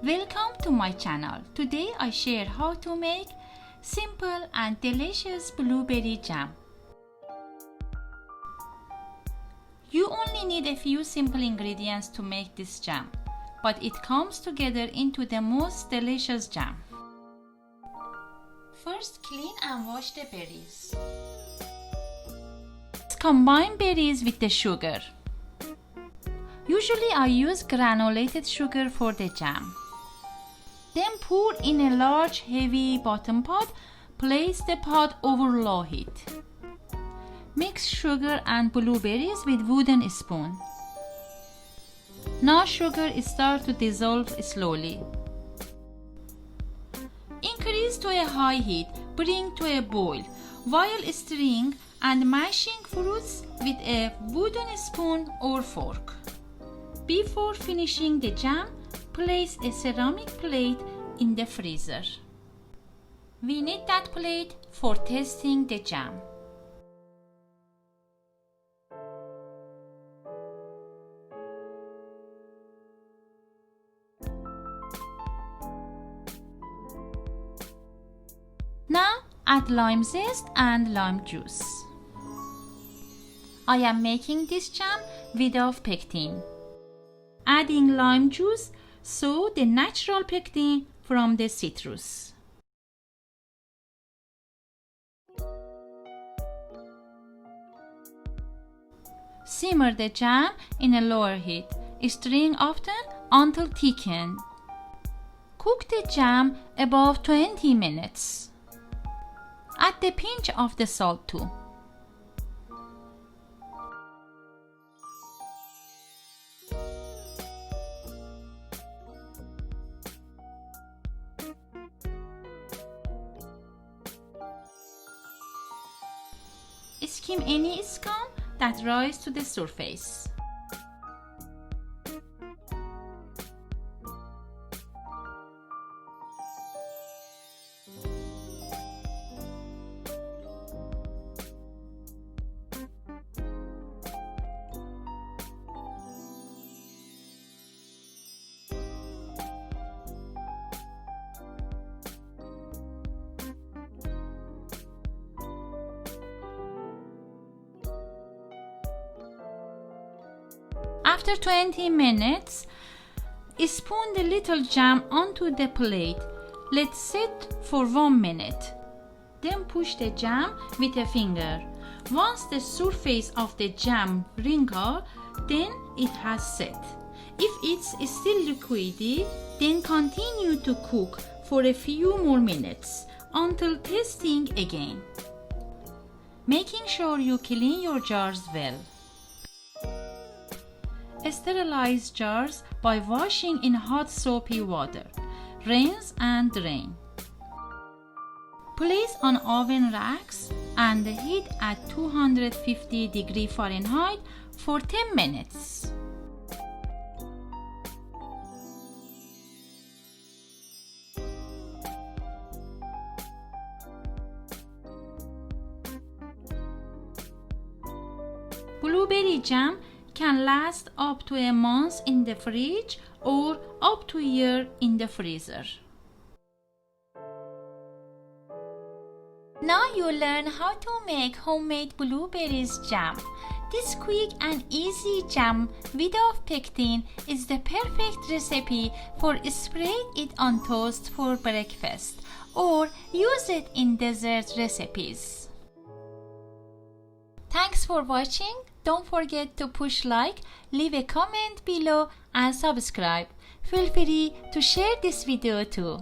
Welcome to my channel. Today I share how to make simple and delicious blueberry jam. You only need a few simple ingredients to make this jam, but it comes together into the most delicious jam. First, clean and wash the berries. Combine berries with the sugar. Usually I use granulated sugar for the jam. Then pour in a large heavy bottom pot. Place the pot over low heat. Mix sugar and blueberries with wooden spoon. Now sugar starts to dissolve slowly. Increase to a high heat. Bring to a boil while stirring and mashing fruits with a wooden spoon or fork. Before finishing the jam, place a ceramic plate in the freezer. We need that plate for testing the jam. Now add lime zest and lime juice. I am making this jam without pectin. Adding lime juice so the natural pectin from the citrus. Simmer the jam in a lower heat, stirring often until thickened. Cook the jam about 20 minutes. Add the pinch of the salt too. Skim any scum that rises to the surface. After 20 minutes, spoon the little jam onto the plate. Let sit for 1 minute. Then push the jam with a finger. Once the surface of the jam wrinkles, then it has set. If it's still liquidy, then continue to cook for a few more minutes until testing again. Making sure you clean your jars well. Sterilize jars by washing in hot soapy water. Rinse and drain. Place on oven racks and heat at 250 degrees Fahrenheit for 10 minutes. Blueberry jam can last up to a month in the fridge or up to a year in the freezer. Now you learn how to make homemade blueberries jam. This quick and easy jam without pectin is the perfect recipe for spreading it on toast for breakfast or use it in dessert recipes. Thanks for watching. Don't forget to push like, leave a comment below and subscribe. Feel free to share this video too.